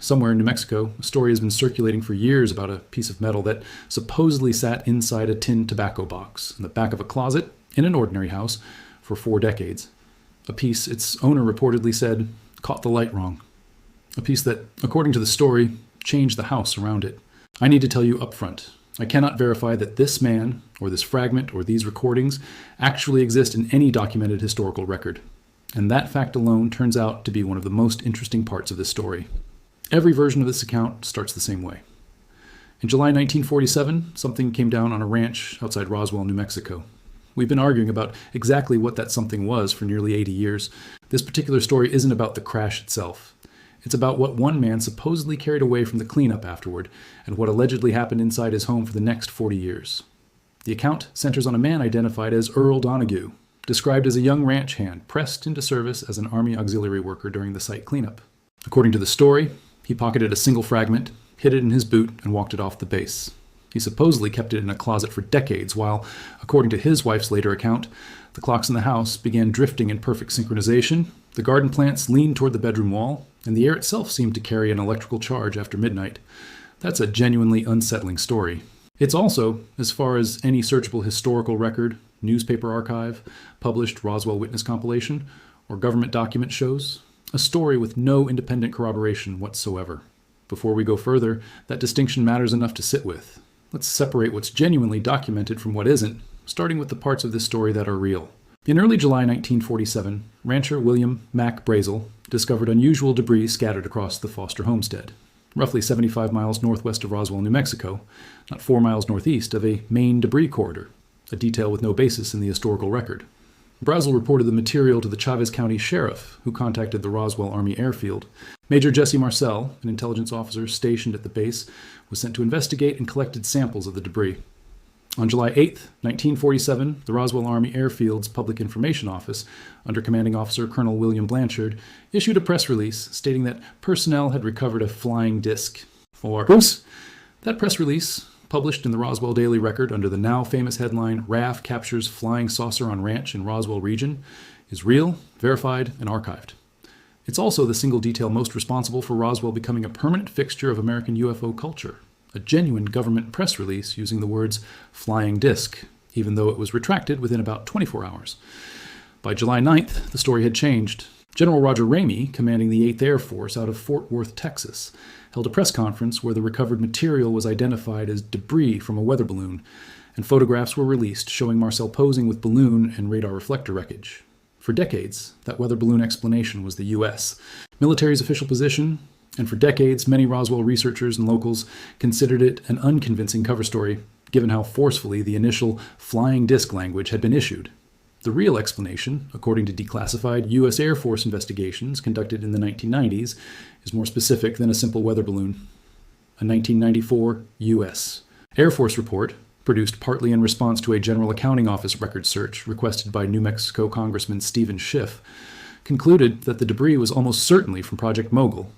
Somewhere in New Mexico, a story has been circulating for years about a piece of metal that supposedly sat inside a tin tobacco box in the back of a closet in an ordinary house for 4 decades. A piece its owner reportedly said caught the light wrong. A piece that, according to the story, changed the house around it. I need to tell you up front, I cannot verify that this man, or this fragment, or these recordings actually exist in any documented historical record. And that fact alone turns out to be one of the most interesting parts of this story. Every version of this account starts the same way. In July 1947, something came down on a ranch outside Roswell, New Mexico. We've been arguing about exactly what that something was for nearly 80 years. This particular story isn't about the crash itself. It's about what one man supposedly carried away from the cleanup afterward, and what allegedly happened inside his home for the next 40 years. The account centers on a man identified as Earl Donahue, described as a young ranch hand pressed into service as an Army auxiliary worker during the site cleanup. According to the story, he pocketed a single fragment, hid it in his boot, and walked it off the base. He supposedly kept it in a closet for decades while, according to his wife's later account, the clocks in the house began drifting in perfect synchronization, the garden plants leaned toward the bedroom wall, and the air itself seemed to carry an electrical charge after midnight. That's a genuinely unsettling story. It's also, as far as any searchable historical record, newspaper archive, published Roswell witness compilation, or government document shows, a story with no independent corroboration whatsoever. Before we go further, that distinction matters enough to sit with. Let's separate what's genuinely documented from what isn't, starting with the parts of this story that are real. In early July 1947, rancher William Mack Brazel discovered unusual debris scattered across the Foster homestead, roughly 75 miles northwest of Roswell, New Mexico, not 4 miles northeast of a main debris corridor, a detail with no basis in the historical record. Brazel reported the material to the Chavez County Sheriff, who contacted the Roswell Army Airfield. Major Jesse Marcel, an intelligence officer stationed at the base, was sent to investigate and collected samples of the debris. On July 8, 1947, the Roswell Army Airfield's Public Information Office, under Commanding Officer Colonel William Blanchard, issued a press release stating that personnel had recovered a flying disc. That press release, published in the Roswell Daily Record under the now famous headline, "RAF Captures Flying Saucer on Ranch in Roswell Region," is real, verified, and archived. It's also the single detail most responsible for Roswell becoming a permanent fixture of American UFO culture. A genuine government press release using the words "flying disc," even though it was retracted within about 24 hours. By July 9th, the story had changed. General Roger Ramey, commanding the 8th Air Force out of Fort Worth, Texas, held a press conference where the recovered material was identified as debris from a weather balloon, and photographs were released showing Marcel posing with balloon and radar reflector wreckage. For decades, that weather balloon explanation was the U.S. military's official position, and for decades, many Roswell researchers and locals considered it an unconvincing cover story, given how forcefully the initial flying disc language had been issued. The real explanation, according to declassified U.S. Air Force investigations conducted in the 1990s, is more specific than a simple weather balloon. A 1994 U.S. Air Force report, produced partly in response to a General Accounting Office record search requested by New Mexico Congressman Stephen Schiff, concluded that the debris was almost certainly from Project Mogul,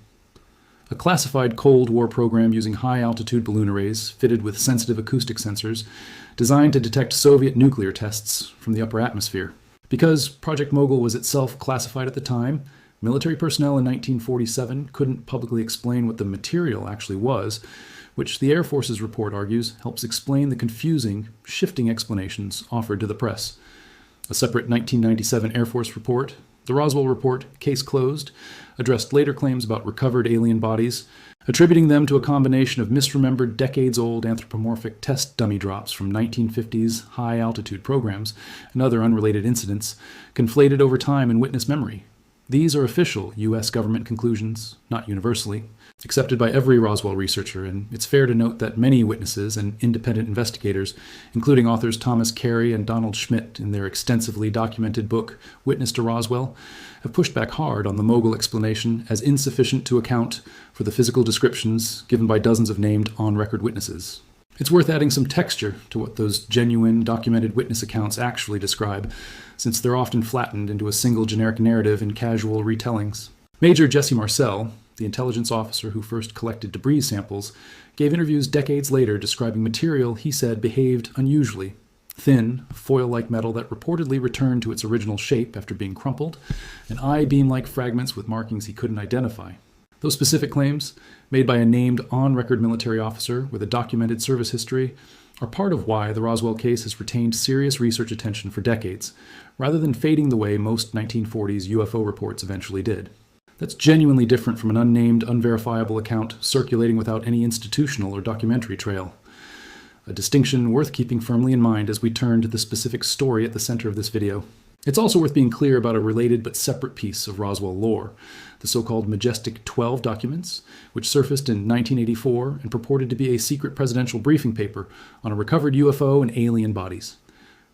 a classified Cold War program using high-altitude balloon arrays fitted with sensitive acoustic sensors designed to detect Soviet nuclear tests from the upper atmosphere. Because Project Mogul was itself classified at the time, military personnel in 1947 couldn't publicly explain what the material actually was, which the Air Force's report argues helps explain the confusing, shifting explanations offered to the press. A separate 1997 Air Force report, the Roswell Report, Case Closed, addressed later claims about recovered alien bodies, attributing them to a combination of misremembered decades-old anthropomorphic test dummy drops from 1950s high-altitude programs and other unrelated incidents, conflated over time in witness memory. These are official U.S. government conclusions, not universally, accepted by every Roswell researcher, and it's fair to note that many witnesses and independent investigators, including authors Thomas Carey and Donald Schmidt in their extensively documented book, Witness to Roswell, have pushed back hard on the Mogul explanation as insufficient to account for the physical descriptions given by dozens of named on-record witnesses. It's worth adding some texture to what those genuine, documented witness accounts actually describe, since they're often flattened into a single generic narrative in casual retellings. Major Jesse Marcel, the intelligence officer who first collected debris samples, gave interviews decades later describing material he said behaved unusually. Thin, foil-like metal that reportedly returned to its original shape after being crumpled, and I-beam-like fragments with markings he couldn't identify. Those specific claims, made by a named on-record military officer with a documented service history, are part of why the Roswell case has retained serious research attention for decades, rather than fading the way most 1940s UFO reports eventually did. That's genuinely different from an unnamed, unverifiable account circulating without any institutional or documentary trail. A distinction worth keeping firmly in mind as we turn to the specific story at the center of this video. It's also worth being clear about a related but separate piece of Roswell lore, the so-called Majestic 12 documents, which surfaced in 1984 and purported to be a secret presidential briefing paper on a recovered UFO and alien bodies.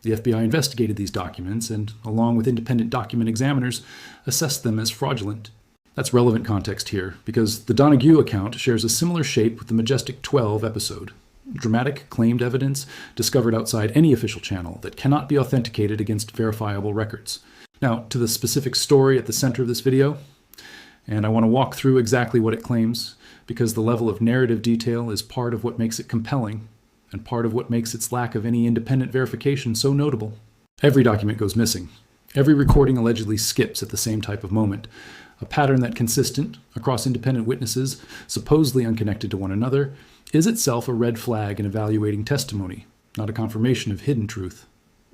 The FBI investigated these documents and, along with independent document examiners, assessed them as fraudulent. That's relevant context here, because the Donahue account shares a similar shape with the Majestic 12 episode. Dramatic claimed evidence discovered outside any official channel that cannot be authenticated against verifiable records. Now, to the specific story at the center of this video, and I want to walk through exactly what it claims, because the level of narrative detail is part of what makes it compelling, and part of what makes its lack of any independent verification so notable. Every document goes missing. Every recording allegedly skips at the same type of moment, a pattern that, consistent across independent witnesses, supposedly unconnected to one another, is itself a red flag in evaluating testimony, not a confirmation of hidden truth.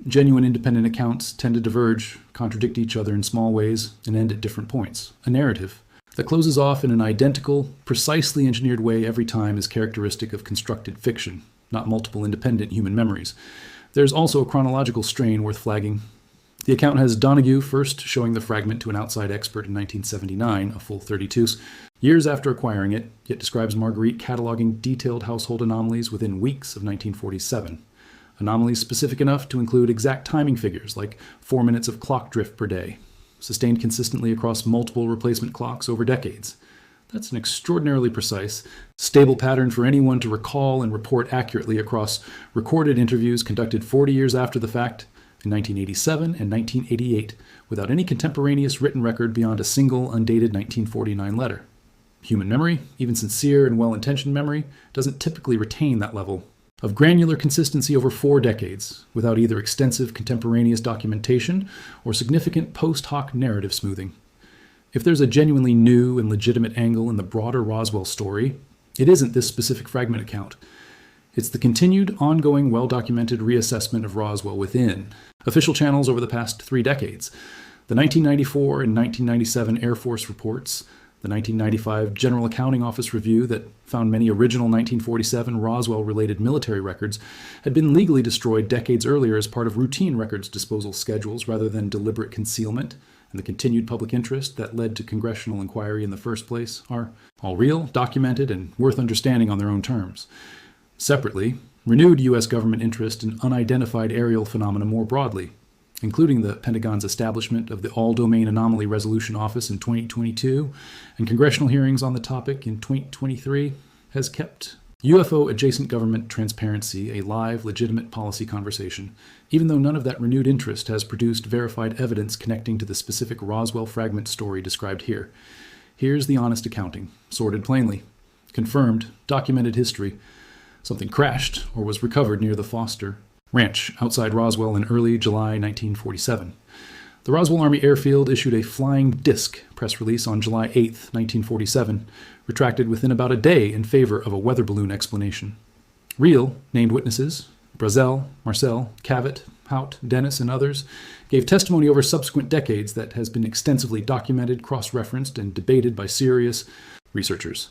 Genuine independent accounts tend to diverge, contradict each other in small ways, and end at different points. A narrative that closes off in an identical, precisely engineered way every time is characteristic of constructed fiction, not multiple independent human memories. There's also a chronological strain worth flagging. The account has Donahue first showing the fragment to an outside expert in 1979, a full 32, years after acquiring it, yet describes Marguerite cataloging detailed household anomalies within weeks of 1947. Anomalies specific enough to include exact timing figures, like 4 minutes of clock drift per day, sustained consistently across multiple replacement clocks over decades. That's an extraordinarily precise, stable pattern for anyone to recall and report accurately across recorded interviews conducted 40 years after the fact, in 1987 and 1988, without any contemporaneous written record beyond a single undated 1949 letter. Human memory, even sincere and well-intentioned memory, doesn't typically retain that level of granular consistency over 4 decades, without either extensive contemporaneous documentation or significant post hoc narrative smoothing. If there's a genuinely new and legitimate angle in the broader Roswell story, it isn't this specific fragment account. It's the continued, ongoing, well-documented reassessment of Roswell within official channels over the past 3 decades. The 1994 and 1997 Air Force reports, the 1995 General Accounting Office review that found many original 1947 Roswell-related military records had been legally destroyed decades earlier as part of routine records disposal schedules rather than deliberate concealment, and the continued public interest that led to congressional inquiry in the first place are all real, documented, and worth understanding on their own terms. Separately, renewed U.S. government interest in unidentified aerial phenomena more broadly, including the Pentagon's establishment of the All-Domain Anomaly Resolution Office in 2022 and congressional hearings on the topic in 2023, has kept UFO-adjacent government transparency a live, legitimate policy conversation, even though none of that renewed interest has produced verified evidence connecting to the specific Roswell fragment story described here. Here's the honest accounting, sorted plainly. Confirmed, documented history. Something crashed or was recovered near the Foster Ranch outside Roswell in early July 1947. The Roswell Army Airfield issued a flying disc press release on July 8, 1947, retracted within about a day in favor of a weather balloon explanation. Real, named witnesses, Brazel, Marcel, Cavett, Hout, Dennis, and others, gave testimony over subsequent decades that has been extensively documented, cross-referenced, and debated by serious researchers.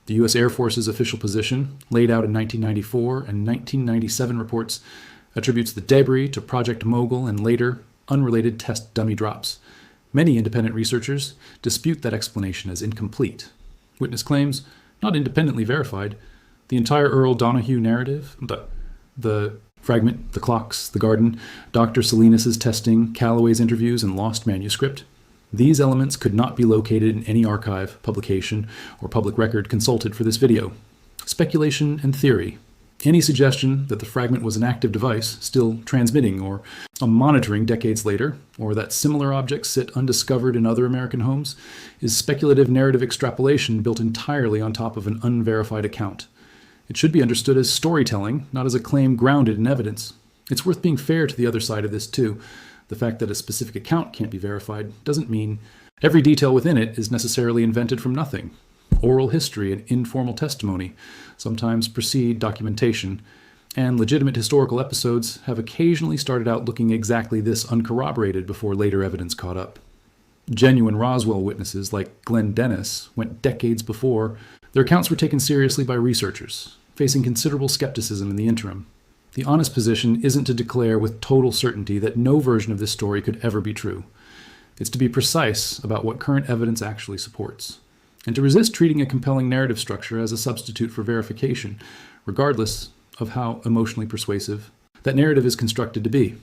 The U.S. Air Force's official position, laid out in 1994 and 1997 reports, attributes the debris to Project Mogul and later, unrelated test dummy drops. Many independent researchers dispute that explanation as incomplete. Witness claims, not independently verified, the entire Earl Donahue narrative, the fragment, the clocks, the garden, Dr. Salinas' testing, Calloway's interviews, and lost manuscript. These elements could not be located in any archive, publication, or public record consulted for this video. Speculation and theory. Any suggestion that the fragment was an active device, still transmitting or monitoring decades later, or that similar objects sit undiscovered in other American homes, is speculative narrative extrapolation built entirely on top of an unverified account. It should be understood as storytelling, not as a claim grounded in evidence. It's worth being fair to the other side of this, too. The fact that a specific account can't be verified doesn't mean Every detail within it is necessarily invented from nothing. Oral history and informal testimony sometimes precede documentation, and legitimate historical episodes have occasionally started out looking exactly this uncorroborated before later evidence caught up. Genuine Roswell witnesses like Glenn Dennis went decades before. Their accounts were taken seriously by researchers, facing considerable skepticism in the interim. The honest position isn't to declare with total certainty that no version of this story could ever be true. It's to be precise about what current evidence actually supports, and to resist treating a compelling narrative structure as a substitute for verification, regardless of how emotionally persuasive that narrative is constructed to be.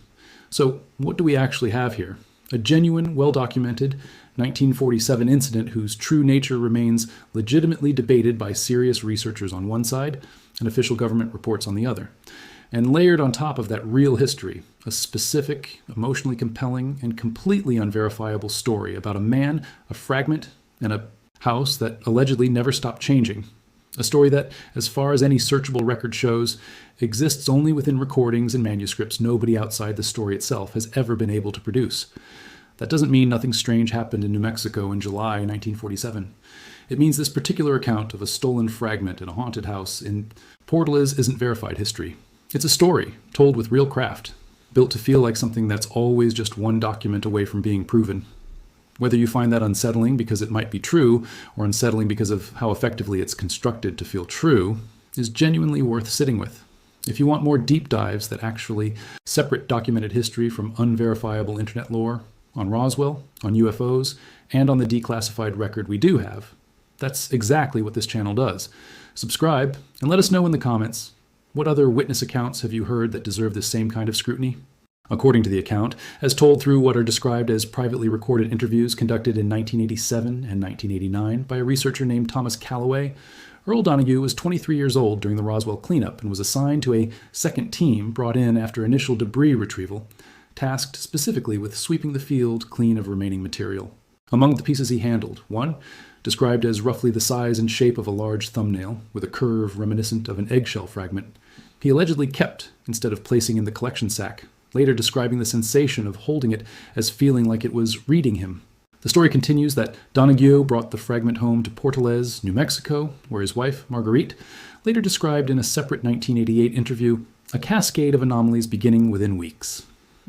So, what do we actually have here? A genuine, well-documented 1947 incident whose true nature remains legitimately debated by serious researchers on one side and official government reports on the other. And layered on top of that real history, a specific, emotionally compelling, and completely unverifiable story about a man, a fragment, and a house that allegedly never stopped changing. A story that, as far as any searchable record shows, exists only within recordings and manuscripts nobody outside the story itself has ever been able to produce. That doesn't mean nothing strange happened in New Mexico in July 1947. It means this particular account of a stolen fragment in a haunted house in Portales isn't verified history. It's a story told with real craft, built to feel like something that's always just one document away from being proven. Whether you find that unsettling because it might be true, or unsettling because of how effectively it's constructed to feel true, is genuinely worth sitting with. If you want more deep dives that actually separate documented history from unverifiable internet lore, on Roswell, on UFOs, and on the declassified record we do have, that's exactly what this channel does. Subscribe, and let us know in the comments, what other witness accounts have you heard that deserve the same kind of scrutiny? According to the account, as told through what are described as privately recorded interviews conducted in 1987 and 1989 by a researcher named Thomas Callaway, Earl Donahue was 23 years old during the Roswell cleanup and was assigned to a second team brought in after initial debris retrieval, tasked specifically with sweeping the field clean of remaining material. Among the pieces he handled, one, described as roughly the size and shape of a large thumbnail, with a curve reminiscent of an eggshell fragment, he allegedly kept instead of placing in the collection sack, later describing the sensation of holding it as feeling like it was reading him. The story continues that Donahue brought the fragment home to Portales, New Mexico, where his wife, Marguerite, later described in a separate 1988 interview a cascade of anomalies beginning within weeks.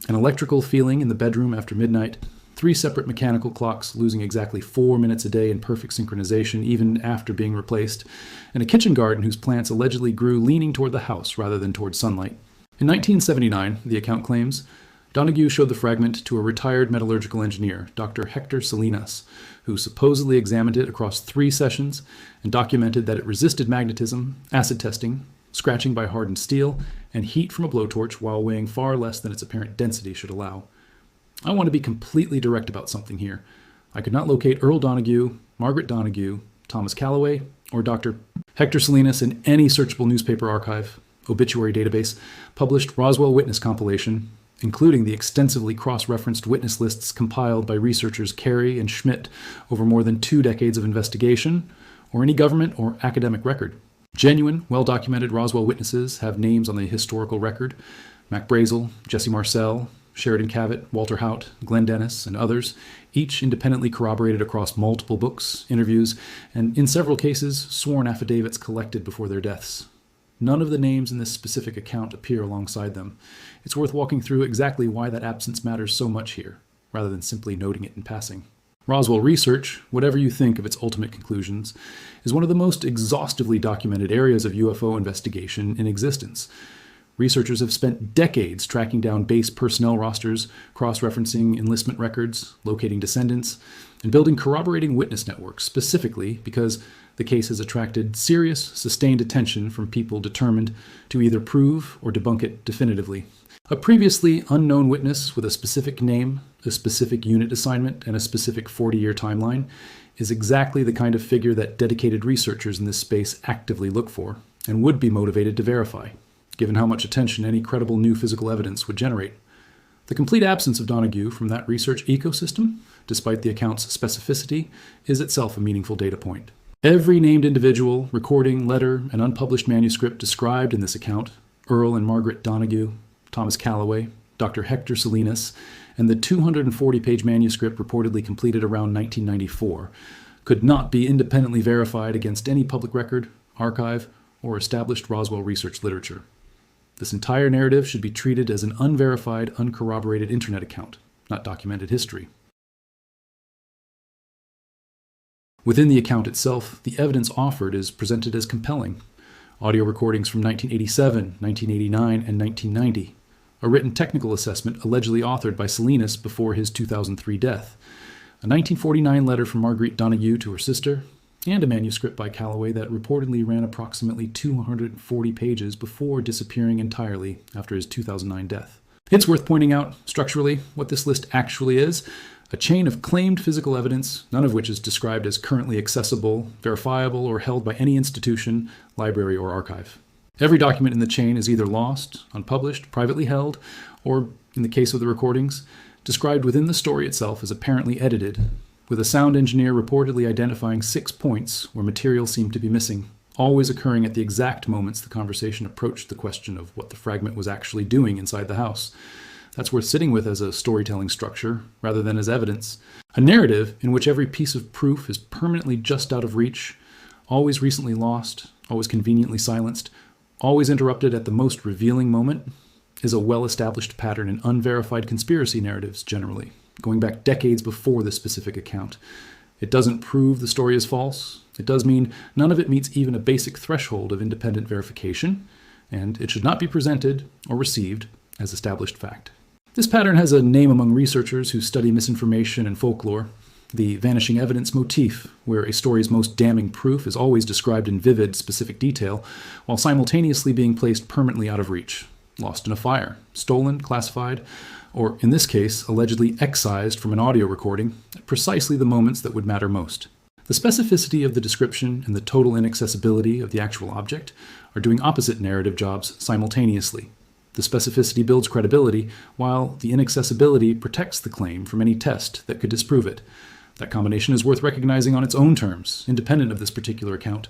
An electrical feeling in the bedroom after midnight, 3 separate mechanical clocks losing exactly 4 minutes a day in perfect synchronization even after being replaced, and a kitchen garden whose plants allegedly grew leaning toward the house rather than toward sunlight. In 1979, the account claims, Donahue showed the fragment to a retired metallurgical engineer, Dr. Hector Salinas, who supposedly examined it across 3 sessions and documented that it resisted magnetism, acid testing, scratching by hardened steel, and heat from a blowtorch while weighing far less than its apparent density should allow. I want to be completely direct about something here. I could not locate Earl Donahue, Margaret Donahue, Thomas Callaway, or Dr. Hector Salinas in any searchable newspaper archive, obituary database, published Roswell witness compilation, including the extensively cross-referenced witness lists compiled by researchers Carey and Schmidt over more than 2 decades of investigation, or any government or academic record. Genuine, well-documented Roswell witnesses have names on the historical record: Mac Brazel, Jesse Marcel, Sheridan Cavett, Walter Haut, Glenn Dennis, and others, each independently corroborated across multiple books, interviews, and in several cases, sworn affidavits collected before their deaths. None of the names in this specific account appear alongside them. It's worth walking through exactly why that absence matters so much here, rather than simply noting it in passing. Roswell research, whatever you think of its ultimate conclusions, is one of the most exhaustively documented areas of UFO investigation in existence. Researchers have spent decades tracking down base personnel rosters, cross-referencing enlistment records, locating descendants, and building corroborating witness networks, specifically because the case has attracted serious, sustained attention from people determined to either prove or debunk it definitively. A previously unknown witness with a specific name, a specific unit assignment, and a specific 40-year timeline is exactly the kind of figure that dedicated researchers in this space actively look for and would be motivated to verify, given how much attention any credible new physical evidence would generate. The complete absence of Donahue from that research ecosystem, despite the account's specificity, is itself a meaningful data point. Every named individual, recording, letter, and unpublished manuscript described in this account, Earl and Margaret Donahue, Thomas Callaway, Dr. Hector Salinas, and the 240-page manuscript reportedly completed around 1994 could not be independently verified against any public record, archive, or established Roswell research literature. This entire narrative should be treated as an unverified, uncorroborated internet account, not documented history. Within the account itself, the evidence offered is presented as compelling. Audio recordings from 1987, 1989, and 1990. A written technical assessment allegedly authored by Salinas before his 2003 death. A 1949 letter from Marguerite Donoghue to her sister, and a manuscript by Calloway that reportedly ran approximately 240 pages before disappearing entirely after his 2009 death. It's worth pointing out, structurally, what this list actually is: a chain of claimed physical evidence, none of which is described as currently accessible, verifiable, or held by any institution, library, or archive. Every document in the chain is either lost, unpublished, privately held, or, in the case of the recordings, described within the story itself as apparently edited, with a sound engineer reportedly identifying 6 points where material seemed to be missing, always occurring at the exact moments the conversation approached the question of what the fragment was actually doing inside the house. That's worth sitting with as a storytelling structure, rather than as evidence. A narrative in which every piece of proof is permanently just out of reach, always recently lost, always conveniently silenced, always interrupted at the most revealing moment, is a well-established pattern in unverified conspiracy narratives generally, going back decades before this specific account. It doesn't prove the story is false. It does mean none of it meets even a basic threshold of independent verification, and it should not be presented or received as established fact. This pattern has a name among researchers who study misinformation and folklore: the vanishing evidence motif, where a story's most damning proof is always described in vivid, specific detail, while simultaneously being placed permanently out of reach, lost in a fire, stolen, classified, or, in this case, allegedly excised from an audio recording at precisely the moments that would matter most. The specificity of the description and the total inaccessibility of the actual object are doing opposite narrative jobs simultaneously. The specificity builds credibility, while the inaccessibility protects the claim from any test that could disprove it. That combination is worth recognizing on its own terms, independent of this particular account,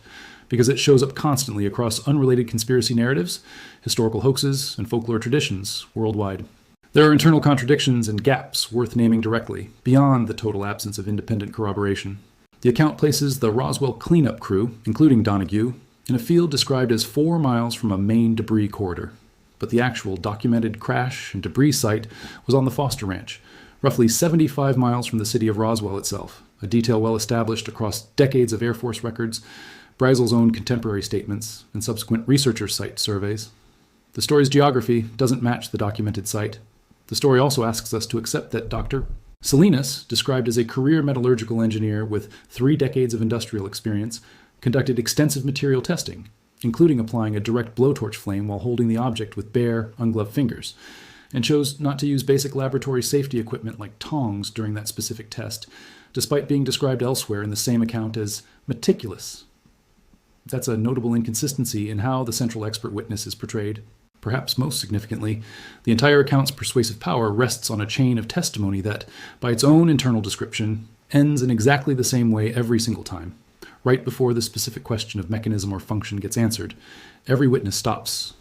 because it shows up constantly across unrelated conspiracy narratives, historical hoaxes, and folklore traditions worldwide. There are internal contradictions and gaps worth naming directly, beyond the total absence of independent corroboration. The account places the Roswell cleanup crew, including Donoghue, in a field described as 4 miles from a main debris corridor. But the actual documented crash and debris site was on the Foster Ranch, roughly 75 miles from the city of Roswell itself, a detail well established across decades of Air Force records, Breisel's own contemporary statements, and subsequent researcher site surveys. The story's geography doesn't match the documented site. The story also asks us to accept that Dr. Salinas, described as a career metallurgical engineer with 3 decades of industrial experience, conducted extensive material testing, including applying a direct blowtorch flame while holding the object with bare, ungloved fingers, and chose not to use basic laboratory safety equipment like tongs during that specific test, despite being described elsewhere in the same account as meticulous. That's a notable inconsistency in how the central expert witness is portrayed. Perhaps most significantly, the entire account's persuasive power rests on a chain of testimony that, by its own internal description, ends in exactly the same way every single time. Right before the specific question of mechanism or function gets answered, every witness stops